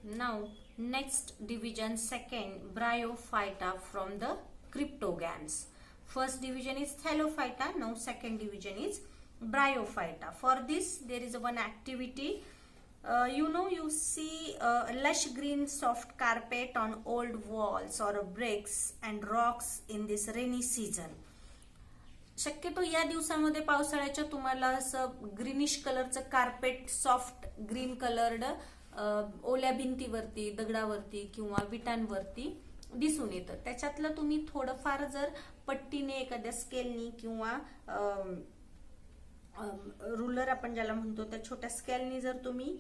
Now, next division, second, Bryophyta from the cryptogams. First division is Thallophyta. Now, second division is Bryophyta. For this, there is one activity. You see a lush green soft carpet on old walls or bricks and rocks in this rainy season. शक्यतो या दिवसामध्ये पावसाळ्याच्या तुम्हाला असं greenish कलरचं carpet, soft green coloured ओल्या भिंतीवरती, दगडावरती किंवा विटांवरती दिसून येतं. त्याच्यातलं तुम्ही थोडंफार जर पट्टीने, एखाद्या स्केलनी किंवा रुलर आपण ज्याला म्हणतो त्या छोट्या स्केलनी जर तुम्ही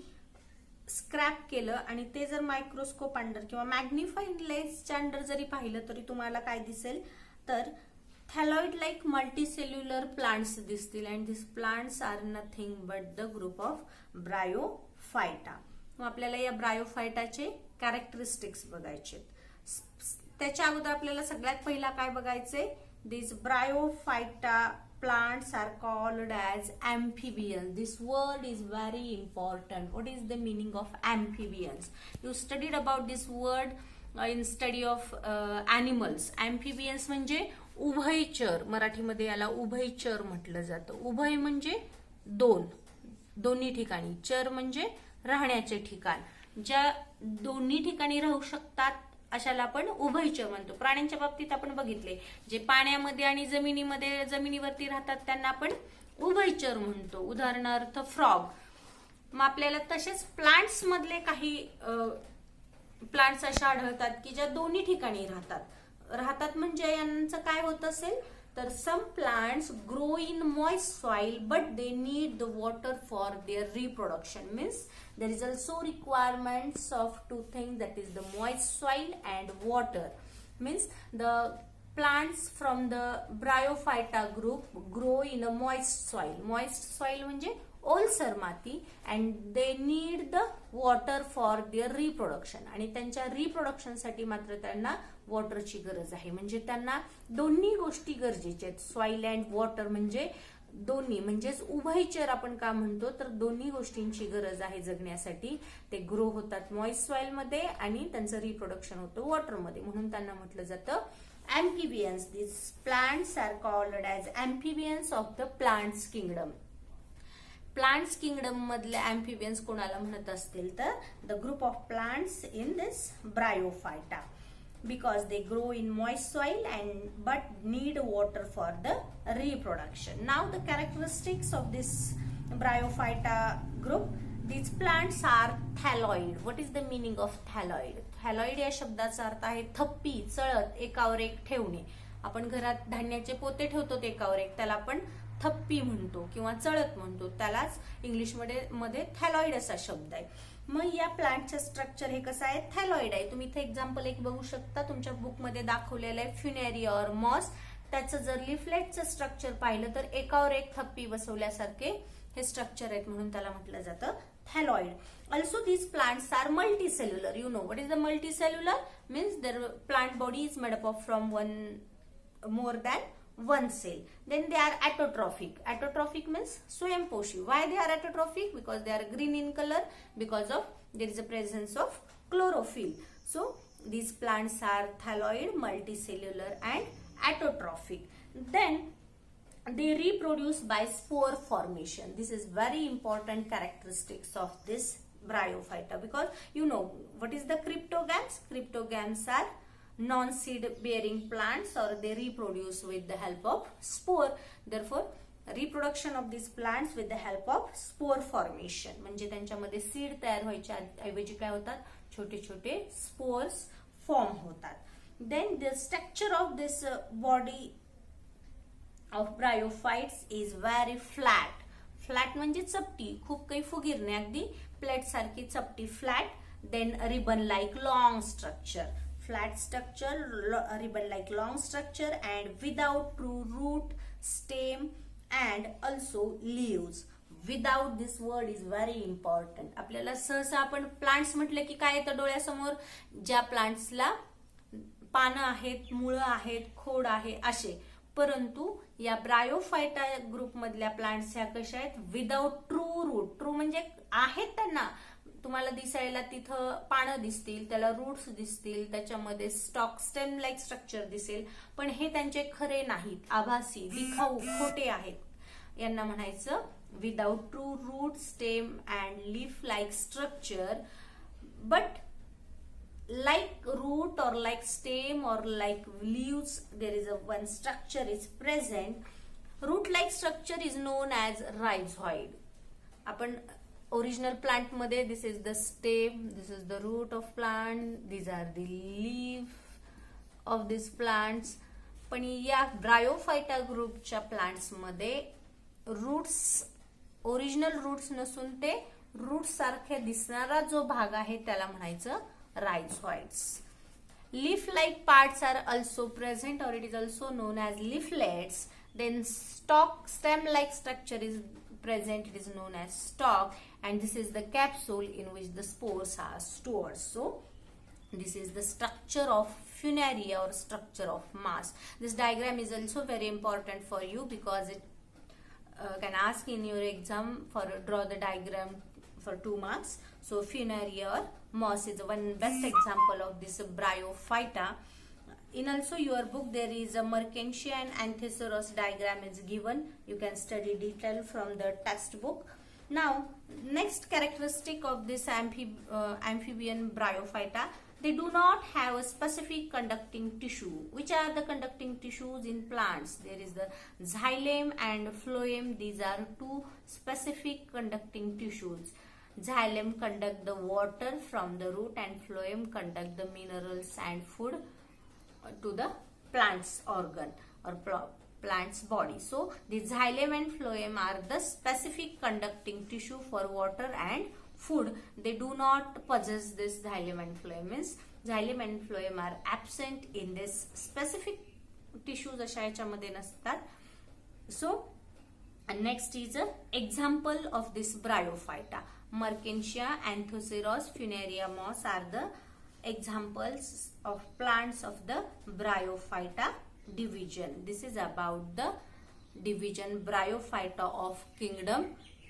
स्क्रॅप केलं आणि ते जर मायक्रोस्कोप अंडर किंवा मॅग्निफाइंग लेन्सच्या अंडर जरी पाहिलं तरी तुम्हाला काय दिसेल तर थॅलॉइड लाईक मल्टीसेल्युलर प्लांट्स दिसतील. And this plants are nothing but the group of bryophyta. मग आपल्याला या ब्रायोफायटाचे कॅरेक्टरिस्टिक्स बघायचे. त्याच्या अगोदर आपल्याला सगळ्यात पहिला काय बघायचे, दिस Bryophyta plants are called as amphibians. This word is very important. What is the meaning of amphibians? You studied about this word in study of animals. Amphibians म्हणजे उभयचर, मराठीमध्ये याला उभयचर म्हटलं जातं. उभय म्हणजे दोन्ही ठिकाणी, चर म्हणजे राहण्याचे ठिकाण. ज्या दोन्ही ठिकाणी राहू शकतात अशाला आपण उभयचर म्हणतो. प्राण्यांच्या बाबतीत आपण बघितले, जे पाण्यामध्ये आणि जमिनीवरती राहतात त्यांना आपण उभयचर म्हणतो. उदाहरणार्थ फ्रॉग. मग आपल्याला तसेच प्लांट्स मधले काही प्लांट्स अशा आढळतात की ज्या दोन्ही ठिकाणी राहतात म्हणजे यांचं काय होत असेल तर some plants grow in moist soil but they need the water for their reproduction. Means there is also requirements of two things, that is the moist soil and water. Means the plants from the Bryophyta group grow in a moist soil. Moist soil म्हणजे ओलसर माती. and they need the water for their reproduction. आणि त्यांच्या reproduction साठी मात्र त्यांना वॉटरची गरज आहे. म्हणजे त्यांना दोन्ही गोष्टी गरजेच्या आहेत. सॉइल अँड वॉटर म्हणजे दोन्ही, म्हणजेच उभयचर आपण का म्हणतो तर दोन्ही गोष्टींची गरज आहे जगण्यासाठी. ते ग्रो होतात मॉइस्ट सॉइल मध्ये आणि त्यांचं रिप्रोडक्शन होतं वॉटर मध्ये, म्हणून त्यांना म्हटलं जातं amphibians. These plants are called as amphibians of the plants kingdom. Plants kingdom मधले amphibians कोणाला म्हणत असतील तर the group of plants in this Bryophyta, because they grow in moist soil and but need water for the reproduction. Now the characteristics of this Bryophyta group, these plants are thalloid. What is the meaning of thalloid? Thalloid या शब्दाचा अर्थ आहे थप्पी, चळत, एकावर एक ठेवणे. आपण घरात धान्याचे पोते ठेवतो ते एकावर एक, त्याला आपण थप्पी म्हणतो किंवा चळत म्हणतो. त्यालाच इंग्लिश मध्ये थॅलॉइड असा शब्द आहे. मग या प्लांटचं स्ट्रक्चर हे कसं आहे, थॅलॉइड आहे. तुम्ही इथे एक्झाम्पल एक बघू शकता, तुमच्या बुक मध्ये दाखवलेलं आहे फ्युनेरिया और मॉस. त्याचं जर लिफलेटचं स्ट्रक्चर पाहिलं तर एकावर एक थप्पी बसवल्यासारखे हे स्ट्रक्चर आहेत, म्हणून त्याला म्हटलं जातं thalloid. Also these plants are multicellular. You know what is the multicellular? Means their plant body is made up of from more than one cell. Then they are autotrophic. Autotrophic means swayamposhi. Why they are autotrophic? Because they are green in color, because of there is a presence of chlorophyll. So these plants are thalloid, multicellular and autotrophic. Then they reproduce by spore formation. This is very important characteristics of this Bryophyta, because you know what is the cryptogams? Cryptogams are non-seed bearing plants, or they reproduce with the help of spore. Therefore reproduction of these plants with the help of spore formation, म्हणजे त्यांच्यामध्ये seed तयार व्हायच्या ऐवजी काय होतात, छोटे छोटे spores form होतात. Then the structure of this body of bryophytes is very flat. Flat म्हणजे चपटी, खूप काही फुगीर नाही, अगदी प्लेट सारखी चपटी, flat. Then ribbon like long structure. Flat structure, ribbon like long structure, and without true root, stem and also leaves. Without, this word is very important. आपल्याला सहसा आपण प्लांट्स म्हटलं की काय येतं डोळ्यासमोर, ज्या प्लांट्सला पानं आहेत, मुळं आहेत, खोड आहे असे. परंतु या ब्रायोफायटा ग्रुप मधल्या प्लांट्स ह्या कशा आहेत, विदाउट ट्रू रूट. ट्रू म्हणजे आहेत त्यांना तुम्हाला दिसायला तिथं पानं दिसतील, त्याला रूट्स दिसतील, त्याच्यामध्ये स्टॉक स्टेम लाईक स्ट्रक्चर दिसेल, पण हे त्यांचे खरे नाहीत, आभासी, दिखाऊ, खोटे आहेत. यांना म्हणायचं without true root stem and leaf like structure, but like root or like stem or like leaves there is a one structure is present. Root like structure is known as rhizoid. आपण original plant मध्ये this is the stem, this is the root of plant, these are the leaf of these plants. पण या Bryophyta ग्रुपच्या plants मध्ये roots original roots नसून ते roots सारखे दिसणारा जो भाग आहे त्याला म्हणायचं rhizoids. Leaf-like parts are also present, or it is also known as leaflets. Then stem-like structure is present, it is known as stalk, and this is the capsule in which the spores are stored. So this is the structure of funaria or structure of mass. This diagram is also very important for you because it can ask in your exam for draw the diagram for 2 marks. So funaria or moss is one best example of this bryophyta. In also your book there is a Mertensia and Anthoceros diagram is given. You can study detail from the textbook. Now next characteristic of this amphibian bryophyta, they do not have a specific conducting tissue. Which are the conducting tissues in plants? There is the xylem and phloem. These are two specific conducting tissues. Xylem conduct the water from the root and phloem conduct the minerals and food to the plant's organ or plant's body. So the xylem and phloem are the specific conducting tissue for water and food. They do not possess this xylem and phloem. Means xylem and phloem are absent in this specific tissues अशा याच्यामध्ये नसतात. So next is an example of this bryophyta. Mertensia, Anthoceros, Funaria moss are the examples of plants of the bryophyta division. This is about the division bryophyta of kingdom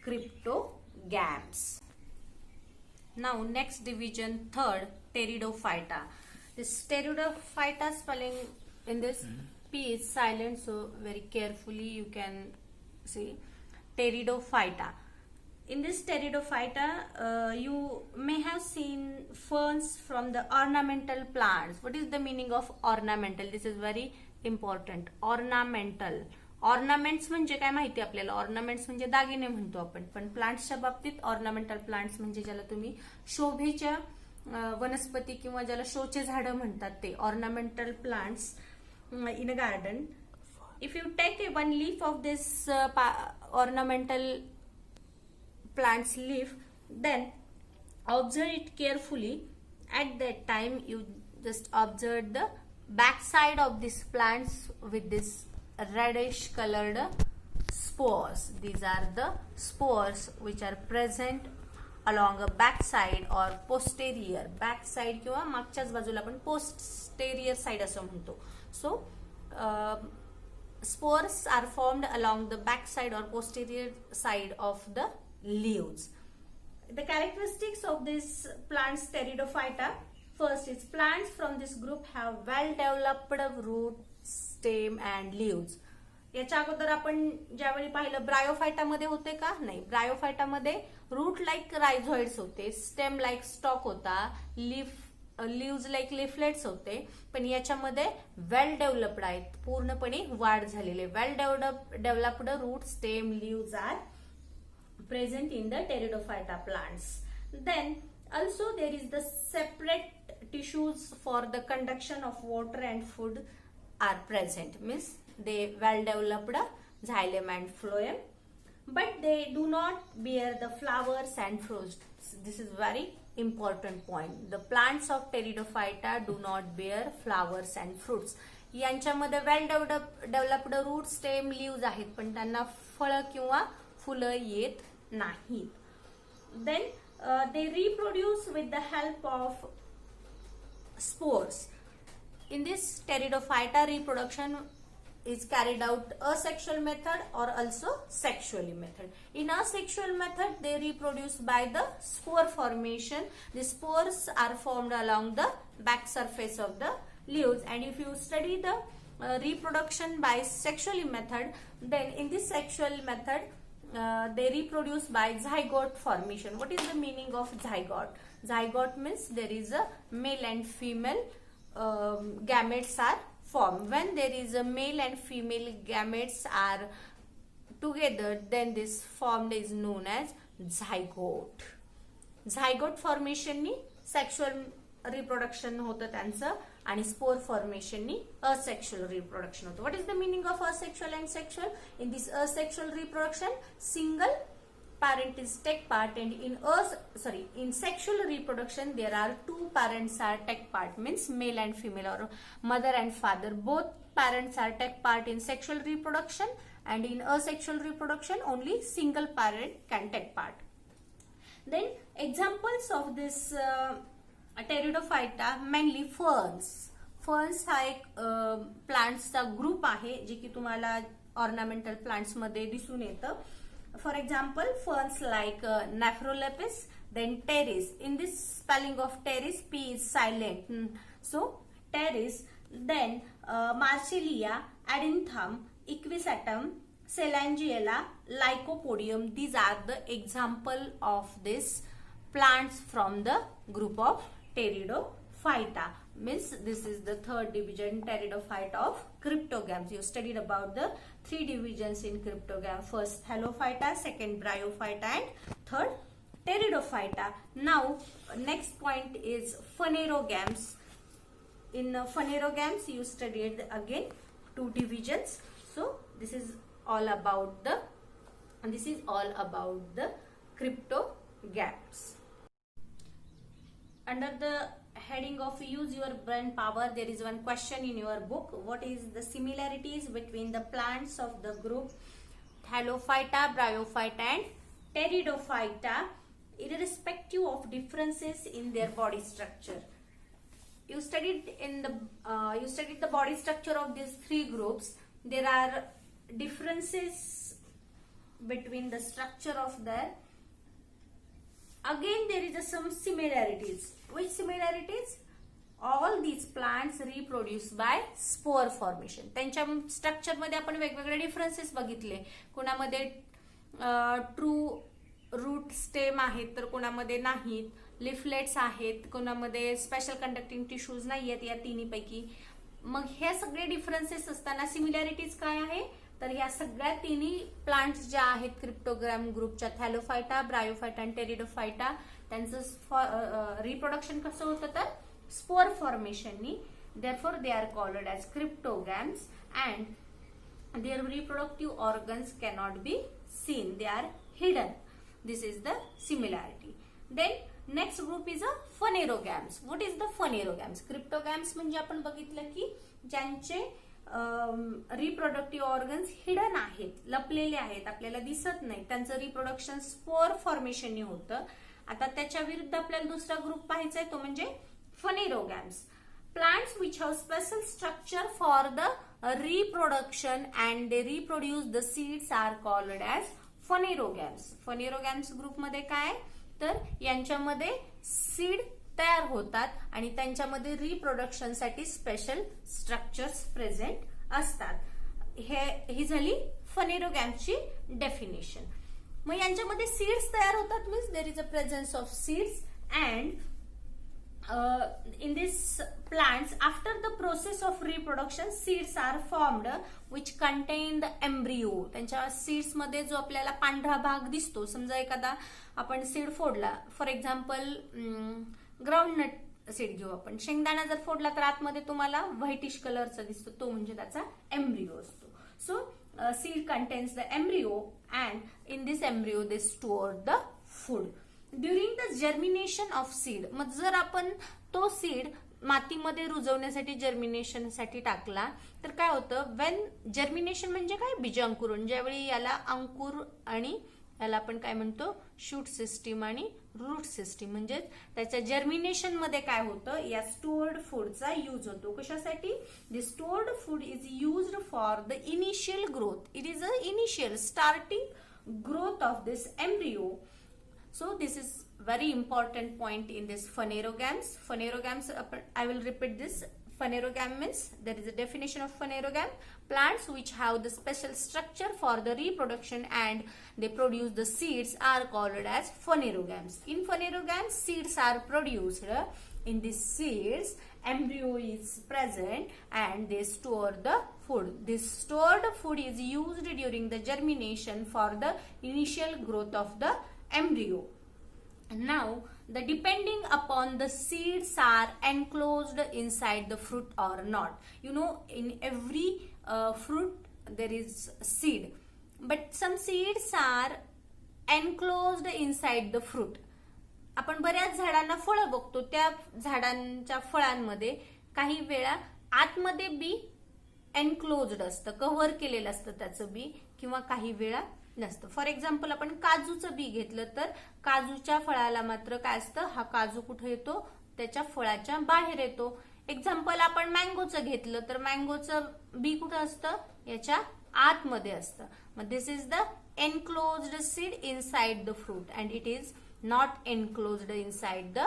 Cryptogams. Now next division, third, Pteridophyta. This Pteridophyta spelling in this P is silent, so very carefully you can see Pteridophyta. In this Pteridophyta, you may have seen ferns from the ornamental plants. What is the meaning of ornamental? This is very important. Ornamental. Ornaments म्हणजे काय माहिती आपल्याला? Ornaments म्हणजे दागिने म्हणतो आपण, पण प्लांट्सच्या बाबतीत ऑर्नामेंटल प्लांट्स म्हणजे ज्याला तुम्ही शोभेच्या वनस्पती किंवा ज्याला शोचे झाडं म्हणतात ते ornamental plants in a garden. If you take one leaf of this ornamental plant's leaf, then observe it carefully. At that time you just observe the back side of these plants with this reddish colored spores. These are the spores which are present along a back side or posterior. Back side किंवा मागच्याच बाजूला आपण posterior side असं म्हणतो. So spores are formed along the back side or posterior side of the leaves. The characteristics of this plants Pteridophyta, first is plants from this group have well developed root, stem and leaves. याच्या अगोदर आपण ज्यावेळी पाहिलं Bryophyta मध्ये होते का? नाही. Bryophyta मध्ये रूट लाईक रायझॉइड्स होते, स्टेम लाईक स्टॉक होता, लीव्ज लाईक लिफलेट्स होते, पण याच्यामध्ये वेल डेव्हलप्ड आहेत, पूर्णपणे वाढ झालेले. Well developed root, stem, leaves are present in the Pteridophyta plants. Then also there is the separate tissues for the conduction of water and food are present. Means they well developed xylem and phloem, but they do not bear the flowers and fruits. This is very important point. The plants of Pteridophyta do not bear flowers and fruits. यांच्यामध्ये वेल developed root, stem, leaves आहेत, पण त्यांना फळं किंवा फुलं येत नाही. Then they reproduce with the help of spores. In this Pteridophyta, reproduction is carried out asexual method or also sexually method. In asexual method, they reproduce by the spore formation. The spores are formed along the back surface of the leaves, and if you study the reproduction by sexually method, then in this sexual method they reproduce by zygote formation. What is the meaning of zygote? Zygote means there is a male and female gametes are formed. When there is a male and female gametes are together, then this formed is known as zygote. Zygote formation नी sexual reproduction होतं त्यांचं, आणि spore formation नी asexual reproduction होतं. What is the meaning of asexual and sexual? In this asexual reproduction, single parents take part, and in sexual reproduction there are two parents are take part, means male and female or mother and father, both parents are take part in sexual reproduction, and in asexual reproduction only single parent can take part. Then examples of this Pteridophyta mainly ferns. Ferns हा एक प्लांट्सचा group आहे जे की तुम्हाला ornamental plants मध्ये दिसून येतं. For example ferns like Nephrolepis, then Pteris. In this spelling of Pteris, P is silent, so Pteris. Then Marsilea, Adiantum, Equisetum, Selaginella, Lycopodium. These are the example of this plants from the group of Pteridophyta. Means this is the third division, Pteridophyta of cryptogams. You studied about the three divisions in cryptogam. First Thallophyta, second Bryophyta, and third Pteridophyta. Now next point is phanerogams. In phanerogams you studied again two divisions. So this is all about the cryptogams. Under the heading of use your brain power, there is one question in your book. What is the similarities between the plants of the group Thallophyta, Bryophyta and Pteridophyta, irrespective of differences in their body structure? You studied the body structure of these three groups. There are differences between the structure of their. Again there is some similarities. Which similarities? All these plants reproduce by spore formation. त्यांच्या structure मध्ये आपण वेगवेगळे differences बघितले. कोणामध्ये true root stem आहेत तर कोणामध्ये नाहीत, लिफलेट्स आहेत, कोणामध्ये स्पेशल कंडक्टिंग टिश्यूज नाहीयेत या तिन्ही पैकी. मग हे सगळे डिफरन्सेस असताना सिमिलॅरिटीज काय आहे तर या सगळ्या तिन्ही प्लांट्स ज्या आहेत क्रिप्टोग्राम ग्रुपच्या थॅलोफायटा, ब्रायोफायटा आणि टेरिडोफायटा, त्यांचं रिप्रोडक्शन कसं होतं तर स्पोर फॉर्मेशननी. Therefore they are called as cryptograms and their reproductive organs cannot be seen, they are hidden. This is the similarity. Then next group is a phanerogams. What is the phanerogams? Cryptogams म्हणजे आपण बघितलं की ज्यांचे reproductive organs hidden आहेत, लपलेले आहेत, आपल्याला दिसत नाही, त्यांचं रिप्रोडक्शन स्पोर फॉर्मेशनने होतं. आता त्याच्या विरुद्ध आपल्याला दुसरा ग्रुप पाहायचा आहे तो म्हणजे phanerogams. Plants which have special structure for the reproduction and they reproduce the seeds are called as phanerogams. Phanerogams ग्रुपमध्ये काय तर यांच्यामध्ये सीड तयार होतात आणि त्यांच्यामध्ये रिप्रोडक्शनसाठी स्पेशल स्ट्रक्चर्स प्रेझेंट असतात. ही झाली फनेरोगॅम्सची डेफिनेशन. मग यांच्यामध्ये सीड्स तयार होतात, means there is a presence of seeds and in these plants after the process of reproduction seeds are formed which contain the embryo. त्यांच्या सीड्स मध्ये जो आपल्याला पांढरा भाग दिसतो, समजा एखादा आपण सीड फोडला, फॉर एक्झाम्पल ग्राउंडनट सीड घेऊ आपण, शेंगदाणा जर फोडला तर आतमध्ये तुम्हाला व्हाईटिश कलरचा दिसतो, तो म्हणजे त्याचा एम्ब्रियो असतो. So seed contains the embryo and in this embryo they store the food. During the germination of seed, मग जर आपण तो सीड मातीमध्ये रुजवण्यासाठी जर्मिनेशनसाठी टाकला तर काय होतं, वेन जर्मिनेशन म्हणजे काय, बीज अंकुरण. ज्यावेळी याला अंकुर आणि याला आपण काय म्हणतो शूट सिस्टीम आणि रूट सिस्टीम. म्हणजे त्याच्या जर्मिनेशन मध्ये काय होतं, या स्टोर्ड फूडचा यूज होतो. कशासाठी? The stored food is used for the initial growth. It is a initial starting growth of this embryo. So this is very important point in this phanerogams. Phanerogams, I will repeat this. Phanerogam means, there is a definition of phanerogam: plants which have the special structure for the reproduction and they produce the seeds are called as phanerogams. In phanerogams, seeds are produced. In these seeds, embryo is present and they store the food. This stored food is used during the germination for the initial growth of the embryo. Now, the depending upon the seeds are enclosed inside the fruit or not. You know, in every fruit there is seed, but some seeds are enclosed inside the fruit. आपण बऱ्याच झाडांना फळं बघतो, त्या झाडांच्या फळांमध्ये काही वेळा आतमध्ये बी एनक्लोज्ड असतं, कव्हर केलेलं असतं त्याचं बी, किंवा काही वेळा नसतं. फॉर एक्झाम्पल आपण काजूचं बी घेतलं तर काजूच्या फळाला मात्र काय असतं, हा काजू कुठे येतो, त्याच्या फळाच्या बाहेर येतो. एक्झाम्पल आपण मँगोचं घेतलं तर मँगोचं बी कुठं असतं, याच्या आतमध्ये असतं. मग this is the enclosed seed inside the fruit and it is not enclosed inside the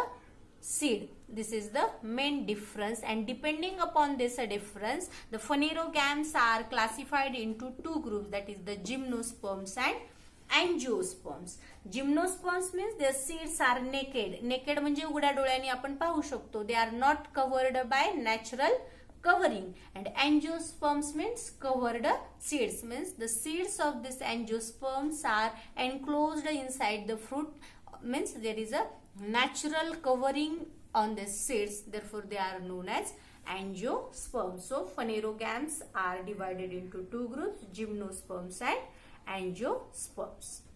seed. This is the main difference, and depending upon this difference, the phanerogams are classified into two groups, that is the gymnosperms and angiosperms. Gymnosperms means their seeds are naked. Naked म्हणजे उघड्या डोळ्यांनी आपण पाहू शकतो. They are not covered by natural covering. And angiosperms means covered seeds, means the seeds of this angiosperms are enclosed inside the fruit, means there is a natural covering on the seeds, therefore they are known as angiosperms. So phanerogams are divided into two groups, gymnosperms and angiosperms.